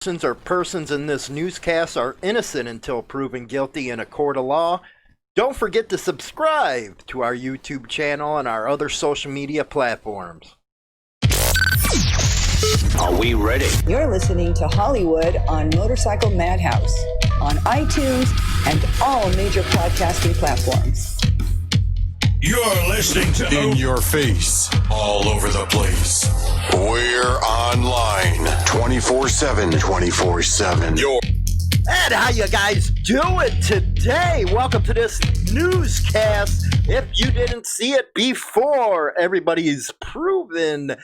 Persons in this newscast are innocent until proven guilty in a court of law. Don't forget to subscribe to our YouTube channel and our other social media platforms. Are we ready? You're listening to Hollywood on Motorcycle Madhouse on iTunes and all major podcasting platforms. You're listening to In Your Face, all over the place. We're online 24/7. 24/7. And how you guys doing today? Welcome to this newscast. If you didn't see it before, everybody's proven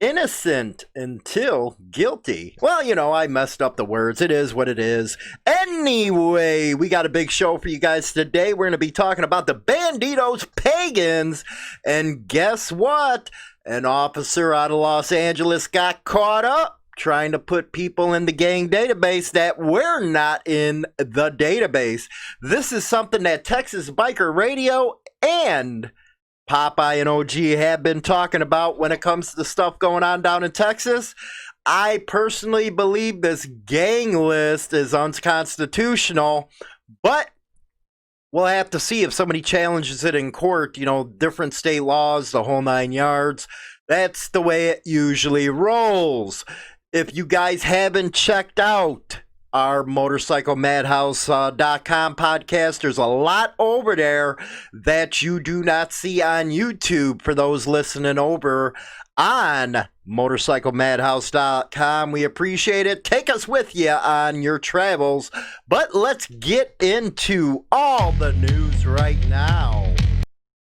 innocent until guilty. Well, you know, I messed up the words. It is what it is. Anyway, we got a big show for you guys today. We're going to be talking about the Bandidos Pagans. And guess what? An officer out of Los Angeles got caught up trying to put people in the gang database that were not in the database. This is something that Texas Biker Radio and Popeye and OG have been talking about when it comes to the stuff going on down in Texas. I personally believe this gang list is unconstitutional, but we'll have to see if somebody challenges it in court. You know, different state laws, the whole 9 yards. That's the way it usually rolls. If you guys haven't checked out our motorcyclemadhouse.com podcast, there's a lot over there that you do not see on YouTube. For those listening over on motorcyclemadhouse.com, we appreciate it. Take us with you on your travels. But let's get into all the news right now.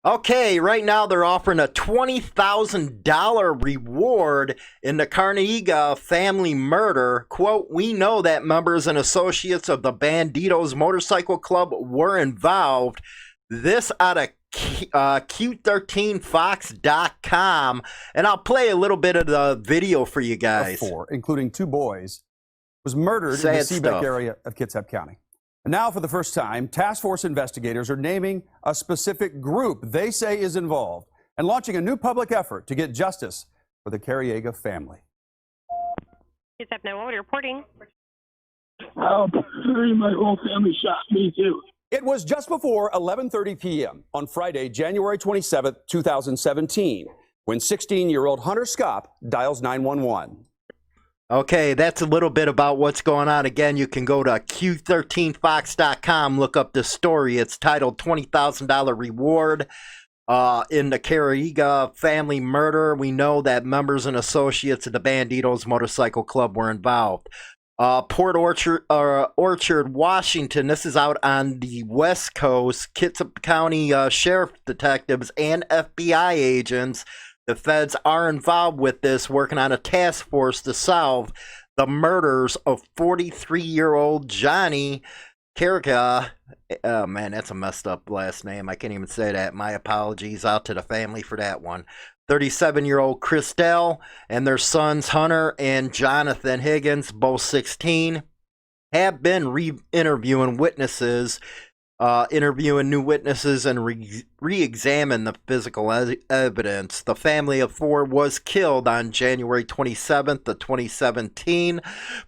Okay, right now they're offering a $20,000 reward in the Careaga family murder. Quote, "We know that members and associates of the Bandidos Motorcycle Club were involved." This out of Q13Fox.com. And I'll play a little bit of the video for you guys. Four, including two boys, was murdered in the Seabeck area of Kitsap County. And now, for the first time, task force investigators are naming a specific group they say is involved and launching a new public effort to get justice for the Careaga family. Kitsap 911 reporting. Oh, my whole family shot me too. It was just before 11:30 p.m. on Friday, January 27th, 2017, when 16-year-old Hunter Scott dials 911. Okay, that's a little bit about what's going on. Again, you can go to Q13Fox.com, look up this story. It's titled $20,000 Reward in the Careaga family murder. We know that members and associates of the Bandidos Motorcycle Club were involved. Port Orchard, Washington. This is out on the West Coast. Kitsap County Sheriff detectives and FBI agents. The feds are involved with this, working on a task force to solve the murders of 43-year-old Johnny Careaga. Oh, man, that's a messed up last name. I can't even say that. My apologies out to the family for that one. 37-year-old Christelle and their sons Hunter and Jonathan Higgins, both 16, have been interviewing witnesses. Interviewing new witnesses and re-examine the physical evidence. The family of four was killed on January 27th of 2017.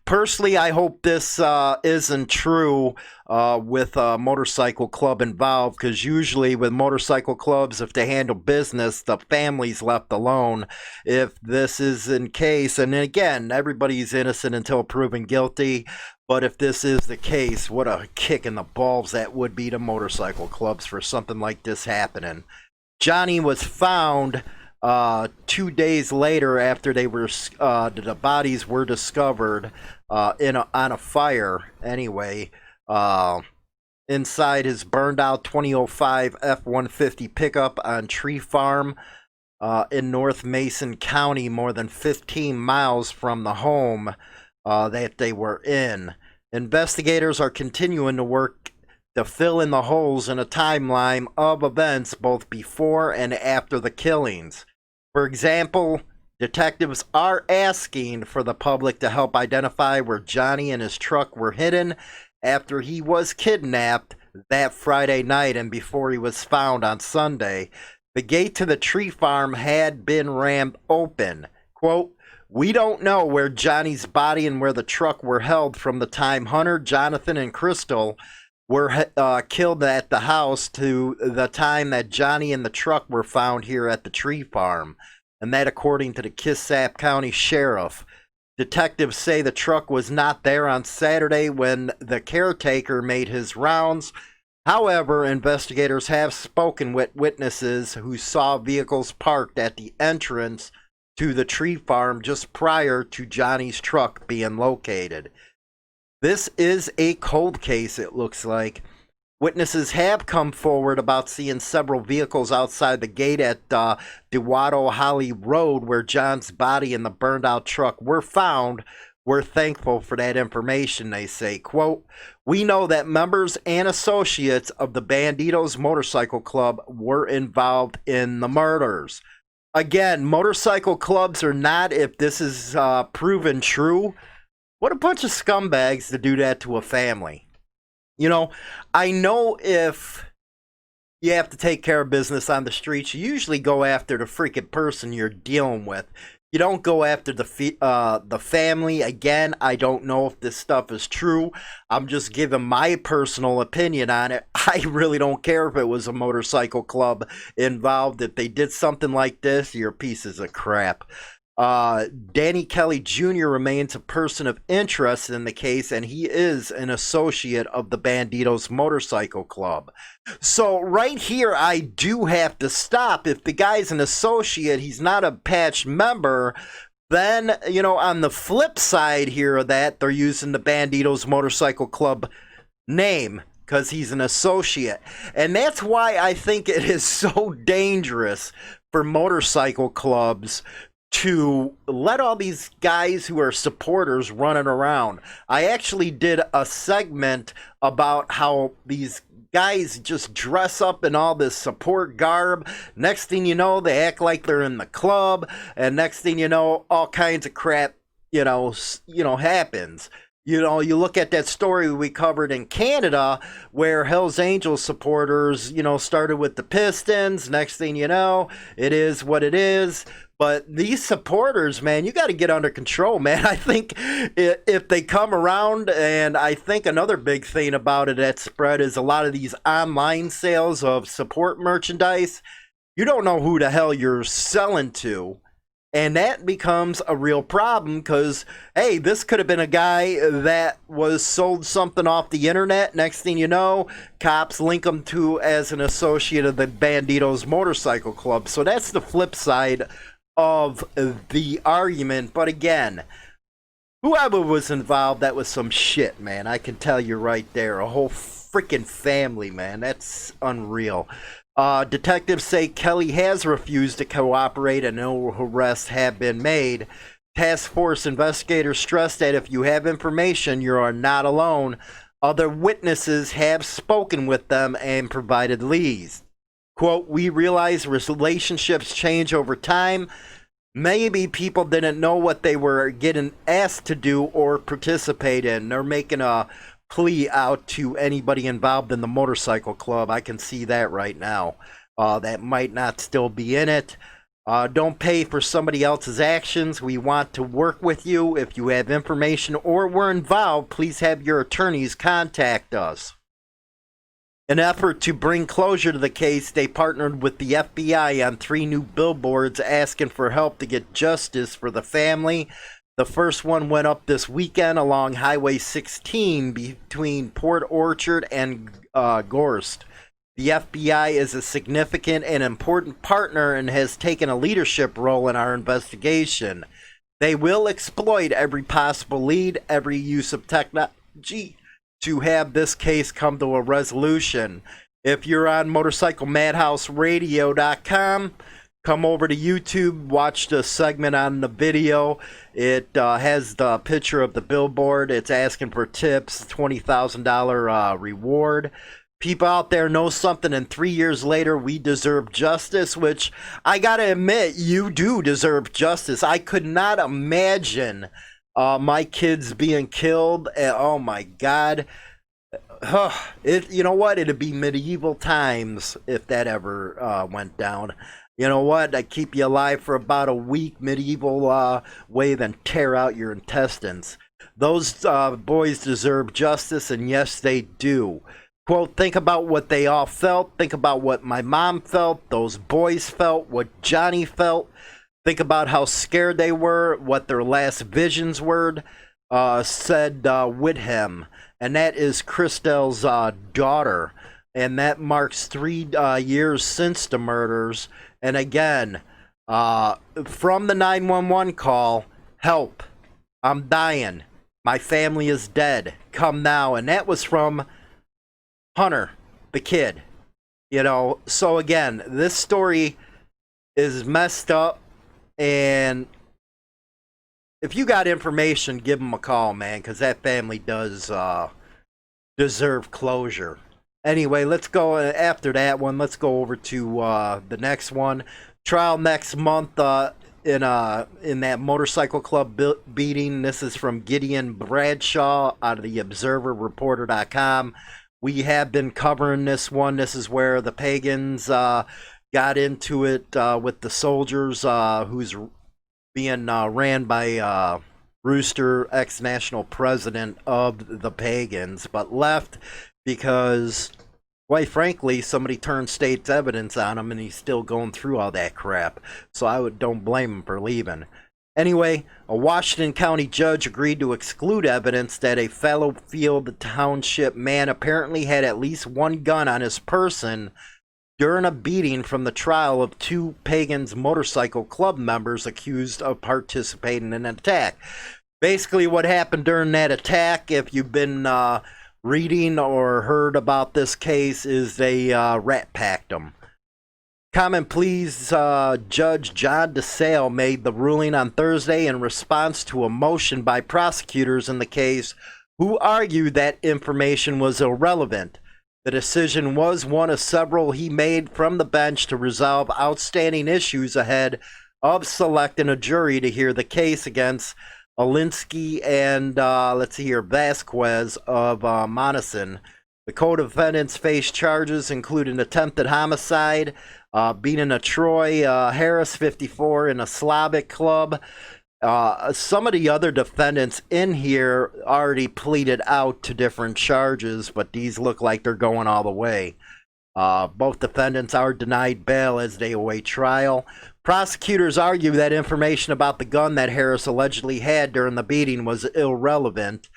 Personally, I hope this isn't true with a motorcycle club involved, because usually with motorcycle clubs, if they handle business, the family's left alone. If this is in case, and again, everybody's innocent until proven guilty, but if this is the case, what a kick in the balls that would be to motorcycle clubs for something like this happening. Johnny was found 2 days later after they were the bodies were discovered on a fire. Anyway, inside his burned out 2005 F-150 pickup on Tree Farm in North Mason County, more than 15 miles from the home that they were in. Investigators are continuing to work to fill in the holes in a timeline of events both before and after the killings. For example, detectives are asking for the public to help identify where Johnny and his truck were hidden after he was kidnapped that Friday night and before he was found on Sunday. The gate to the tree farm had been rammed open. Quote, We don't know where Johnny's body and where the truck were held from the time Hunter, Jonathan, and Crystal were killed at the house to the time that Johnny and the truck were found here at the tree farm. And that according to the Kitsap County Sheriff. Detectives say the truck was not there on Saturday when the caretaker made his rounds. However, investigators have spoken with witnesses who saw vehicles parked at the entrance to the tree farm just prior to Johnny's truck being located. This is a cold case, it looks like. Witnesses have come forward about seeing several vehicles outside the gate at DeWatto Holly Road where John's body and the burned out truck were found. We're thankful for that information, they say. Quote, we know that members and associates of the Bandidos Motorcycle Club were involved in the murders. Again, motorcycle clubs or not, if this is proven true, what a bunch of scumbags to do that to a family. You know, I know if you have to take care of business on the streets, you usually go after the freaking person you're dealing with. You don't go after the family. Again, I don't know if this stuff is true. I'm just giving my personal opinion on it. I really don't care if it was a motorcycle club involved. If they did something like this, you're pieces of crap. Danny Kelly Jr. remains a person of interest in the case, and he is an associate of the Bandidos Motorcycle Club. So right here, I do have to stop. If the guy's an associate, he's not a patch member, then, you know, on the flip side here of that, they're using the Bandidos Motorcycle Club name because he's an associate. And that's why I think it is so dangerous for motorcycle clubs to let all these guys who are supporters running around. I actually did a segment about how these guys just dress up in all this support garb. Next thing you know, they act like they're in the club, and next thing you know, all kinds of crap, you know, happens. You know, you look at that story we covered in Canada where Hells Angels supporters, you know, started with the Pistons. Next thing you know, it is what it is. But these supporters, man, you got to get under control, man. I think if they come around, and I think another big thing about it that spread is a lot of these online sales of support merchandise. You don't know who the hell you're selling to. And that becomes a real problem because, hey, this could have been a guy that was sold something off the internet. Next thing you know, cops link him to as an associate of the Bandidos Motorcycle Club. So that's the flip side of the argument. But again, whoever was involved, that was some shit, man. I can tell you right there. A whole freaking family, man. That's unreal. Detectives say Kelly has refused to cooperate and no arrests have been made. Task force investigators stress that if you have information, you are not alone. Other witnesses have spoken with them and provided leads. Quote, we realize relationships change over time. Maybe people didn't know what they were getting asked to do or participate in. They're making a plea out to anybody involved in the motorcycle club. I can see that right now. That might not still be in it. Don't pay for somebody else's actions. We want to work with you. If you have information or were involved, please have your attorneys contact us. In an effort to bring closure to the case, they partnered with the FBI on 3 new billboards asking for help to get justice for the family. The first one went up this weekend along Highway 16 between Port Orchard and Gorst. The FBI is a significant and important partner and has taken a leadership role in our investigation. They will exploit every possible lead, every use of technology to have this case come to a resolution. If you're on MotorcycleMadhouseRadio.com, come over to YouTube, watch the segment on the video. It has the picture of the billboard. It's asking for tips, $20,000 reward. People out there know something, and 3 years later, we deserve justice, which I gotta admit, you do deserve justice. I could not imagine my kids being killed. Oh my God. You know what? It'd be medieval times if that ever went down. You know what? I keep you alive for about a week, medieval way, then tear out your intestines. Those boys deserve justice, and yes, they do. Quote, think about what they all felt. Think about what my mom felt, those boys felt, what Johnny felt. Think about how scared they were, what their last visions were, said Whitham. And that is Christelle's daughter. And that marks 3 years since the murders. And again, from the 911 call, help, I'm dying. My family is dead. Come now. And that was from Hunter, the kid. You know, so again, this story is messed up. And if you got information, give them a call, man, because that family does deserve closure. Anyway, let's go after that one. Let's go over to the next one. Trial next month in that Motorcycle Club beating. This is from Gideon Bradshaw out of the ObserverReporter.com. We have been covering this one. This is where the Pagans got into it with the soldiers who's being ran by Rooster, ex-national president of the Pagans, but left because, quite frankly, somebody turned state's evidence on him and he's still going through all that crap. So I don't blame him for leaving. Anyway, a Washington County judge agreed to exclude evidence that a Fallowfield Township man apparently had at least one gun on his person during a beating from the trial of 2 Pagans Motorcycle Club members accused of participating in an attack. Basically, what happened during that attack, if you've been reading or heard about this case, is they rat packed them. Common Pleas Judge John DeSale made the ruling on Thursday in response to a motion by prosecutors in the case who argued that information was irrelevant. The decision was one of several he made from the bench to resolve outstanding issues ahead of selecting a jury to hear the case against Alinsky and, Vasquez of Monessen. The co-defendants face charges including attempted homicide, beating a Troy Harris, 54, in a Slavic club. Some of the other defendants in here already pleaded out to different charges, but these look like they're going all the way. Both defendants are denied bail as they await trial. Prosecutors argue that information about the gun that Harris allegedly had during the beating was irrelevant.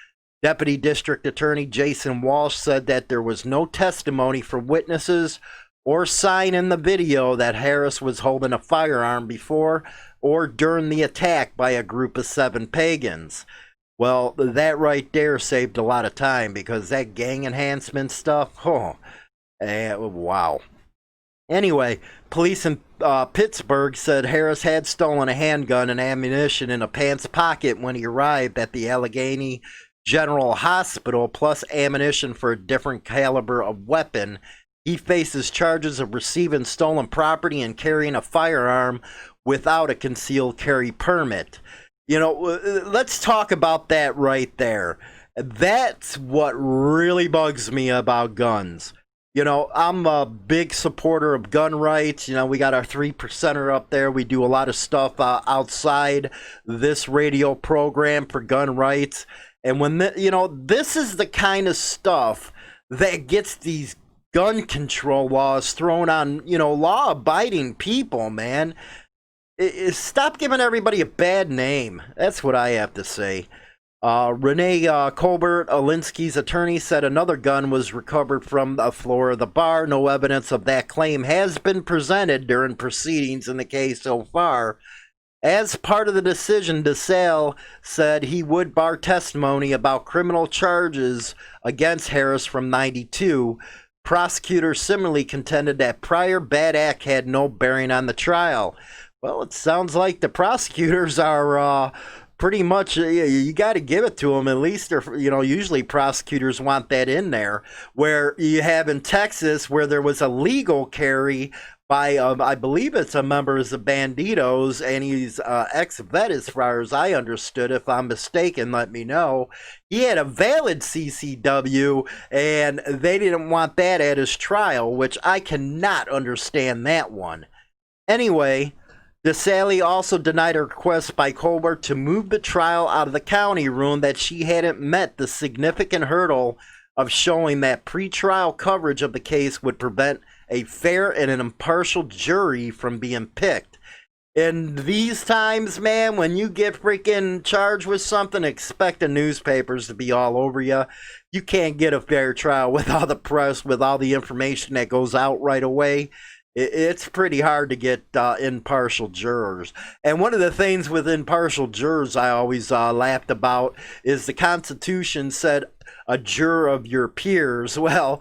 Deputy District Attorney Jason Walsh said that there was no testimony from witnesses or sign in the video that Harris was holding a firearm before or during the attack by a group of 7 Pagans. Well, that right there saved a lot of time because that gang enhancement stuff, wow. Anyway, police in Pittsburgh said Harris had stolen a handgun and ammunition in a pants pocket when he arrived at the Allegheny General Hospital, plus ammunition for a different caliber of weapon. He faces charges of receiving stolen property and carrying a firearm without a concealed carry permit. You know, let's talk about that right there. That's what really bugs me about guns. You know, I'm a big supporter of gun rights. You know, we got our 3%er up there. We do a lot of stuff outside this radio program for gun rights. And when, this is the kind of stuff that gets these gun control laws thrown on, law-abiding people, man. Stop giving everybody a bad name. That's what I have to say. Renee Colbert, Alinsky's attorney, said another gun was recovered from the floor of the bar. No evidence of that claim has been presented during proceedings in the case so far. As part of the decision, DeSale said he would bar testimony about criminal charges against Harris from '92. Prosecutors similarly contended that prior bad act had no bearing on the trial. Well, it sounds like the prosecutors are pretty much, you got to give it to them. At least they're, usually prosecutors want that in there. Where you have in Texas, where there was a legal carry by, I believe it's a member of the Bandidos, and he's ex-vet as far as I understood. If I'm mistaken, let me know. He had a valid CCW, and they didn't want that at his trial, which I cannot understand that one. Anyway, DeSalle also denied a request by Colbert to move the trial out of the county room, that she hadn't met the significant hurdle of showing that pretrial coverage of the case would prevent a fair and an impartial jury from being picked. In these times, man, when you get freaking charged with something, expect the newspapers to be all over you. You can't get a fair trial with all the press, with all the information that goes out right away. It's pretty hard to get impartial jurors. And one of the things with impartial jurors I always laughed about is the Constitution said a juror of your peers. Well,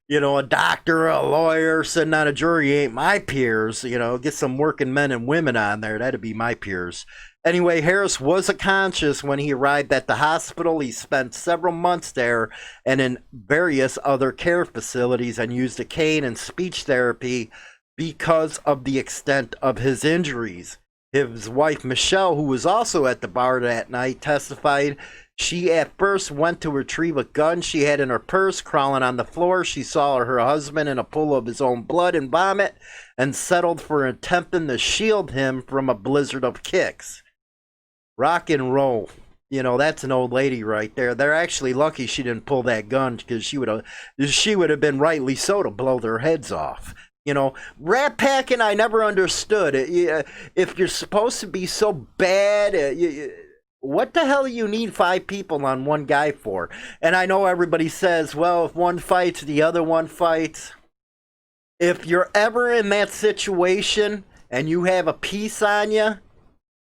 you know, a doctor, a lawyer sitting on a jury ain't my peers. You know, get some working men and women on there. That'd be my peers. Anyway, Harris was unconscious when he arrived at the hospital. He spent several months there and in various other care facilities, and used a cane and speech therapy because of the extent of his injuries. His wife, Michelle, who was also at the bar that night, testified she at first went to retrieve a gun she had in her purse. Crawling on the floor, she saw her husband in a pool of his own blood and vomit, and settled for attempting to shield him from a blizzard of kicks. Rock and roll. You know, that's an old lady right there. They're actually lucky she didn't pull that gun, because she would have been rightly so to blow their heads off. You know, rat packing, I never understood. If you're supposed to be so bad, what the hell do you need 5 people on one guy for? And I know everybody says, well, if one fights, the other one fights. If you're ever in that situation and you have a piece on you,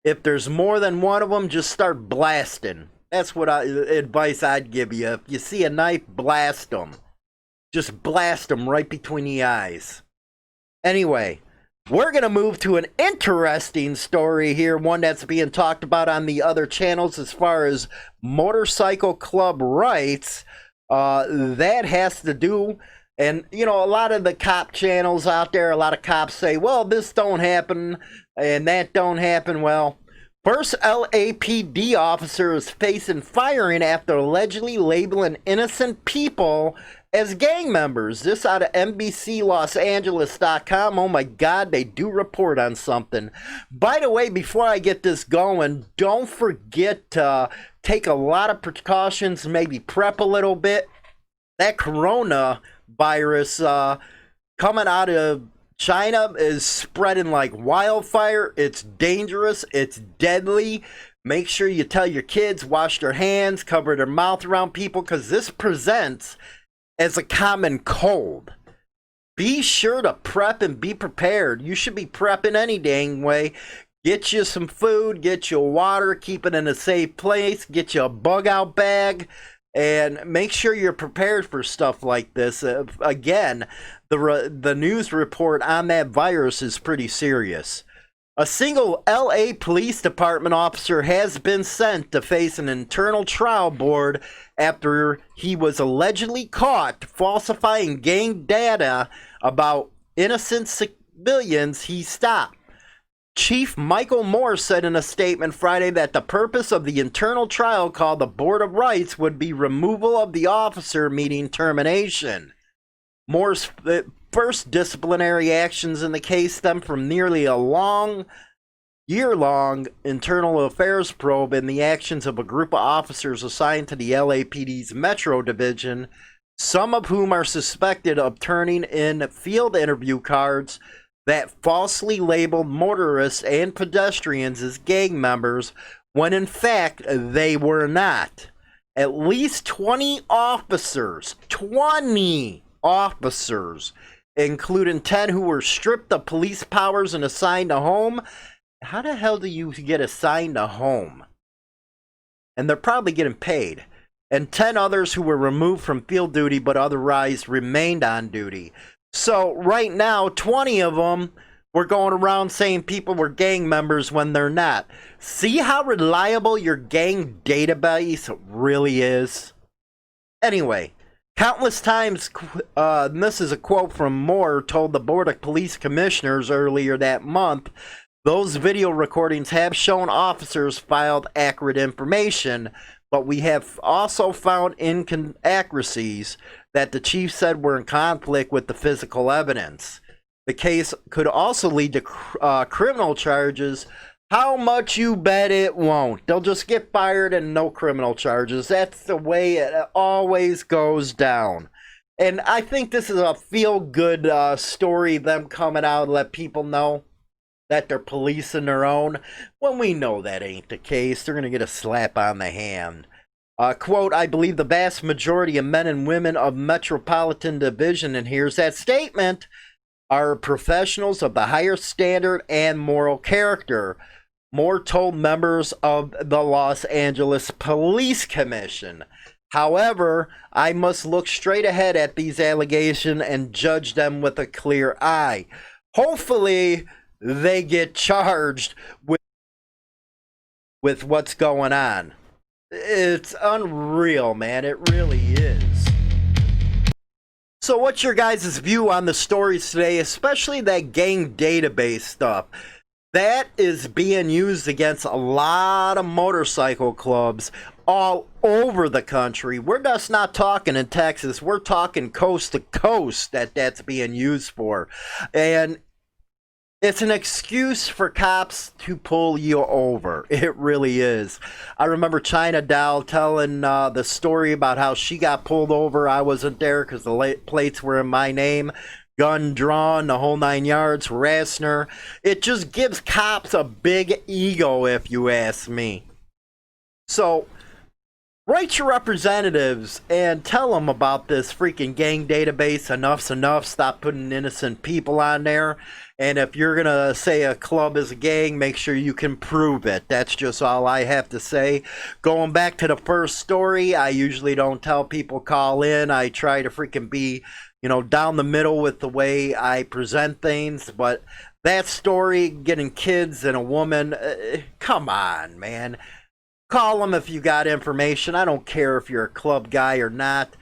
if there's more than one of them, just start blasting. That's what advice I'd give you. If you see a knife, blast them. Just blast them right between the eyes. Anyway, we're going to move to an interesting story here, one that's being talked about on the other channels as far as Motorcycle Club rights. That has to do, and you know, a lot of the cop channels out there, a lot of cops say, well, this don't happen and that don't happen. Well, first LAPD officer is facing firing after allegedly labeling innocent people as gang members. This out of NBCLosAngeles.com. Oh my God, they do report on something. By the way, before I get this going, don't forget to take a lot of precautions, maybe prep a little bit. That coronavirus coming out of China is spreading like wildfire. It's dangerous. It's deadly. Make sure you tell your kids, wash their hands, cover their mouth around people, because this presents as a common cold. Be sure to prep and be prepared. You should be prepping any dang way. Get you some food, get you water, keep it in a safe place, get you a bug out bag, and make sure you're prepared for stuff like this. Again, the news report on that virus is pretty serious. A single LA Police Department officer has been sent to face an internal trial board after he was allegedly caught falsifying gang data about innocent civilians he stopped. Chief Michael Moore said in a statement Friday that the purpose of the internal trial, called the Board of Rights, would be removal of the officer, meaning termination. Moore's first disciplinary actions in the case stem from nearly a year-long internal affairs probe in the actions of a group of officers assigned to the LAPD's Metro Division, some of whom are suspected of turning in field interview cards that falsely labeled motorists and pedestrians as gang members when in fact they were not. At least 20 officers, including 10 who were stripped of police powers and assigned a home. How the hell do you get assigned a home? And they're probably getting paid. And 10 others who were removed from field duty but otherwise remained on duty. So right now, 20 of them were going around saying people were gang members when they're not. See how reliable your gang database really is? Anyway, countless times, and this is a quote from Moore, told the Board of Police Commissioners earlier that month, those video recordings have shown officers filed accurate information, but we have also found inaccuracies that the chief said were in conflict with the physical evidence. The case could also lead to criminal charges. How much you bet it won't? They'll just get fired and no criminal charges. That's the way it always goes down. And I think this is a feel-good story, them coming out and let people know that they're policing their own. When we know that ain't the case, they're going to get a slap on the hand. Quote, I believe the vast majority of men and women of Metropolitan Division, and here's that statement, are professionals of the higher standard and moral character. Moore told members of the Los Angeles Police Commission. However, I must look straight ahead at these allegations and judge them with a clear eye. Hopefully, they get charged with what's going on. It's unreal, man. It really is. So what's your guys' view on the stories today, especially that gang database stuff? That is being used against a lot of motorcycle clubs all over the country. We're just not talking in Texas. We're talking coast to coast that's being used for. And it's an excuse for cops to pull you over. It really is. I remember China Doll telling the story about how she got pulled over. I wasn't there because the plates were in my name. Gun drawn, the whole 9 yards, harassing her. It just gives cops a big ego, if you ask me. So, write your representatives and tell them about this freaking gang database. Enough's enough. Stop putting innocent people on there. And if you're going to say a club is a gang, make sure you can prove it. That's just all I have to say. Going back to the first story, I usually don't tell people call in. I try to freaking be, down the middle with the way I present things. But that story, getting kids and a woman, come on, man. Call them if you got information. I don't care if you're a club guy or not.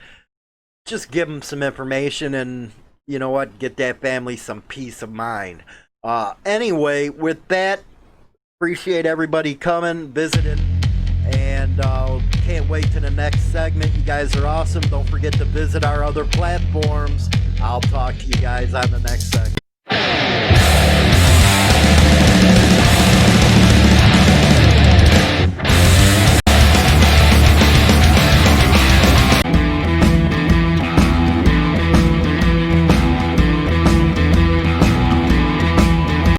Just give them some information and, you know what, get that family some peace of mind. Anyway, with that, appreciate everybody coming, visiting, and can't wait to the next segment. You guys are awesome. Don't forget to visit our other platforms. I'll talk to you guys on the next segment.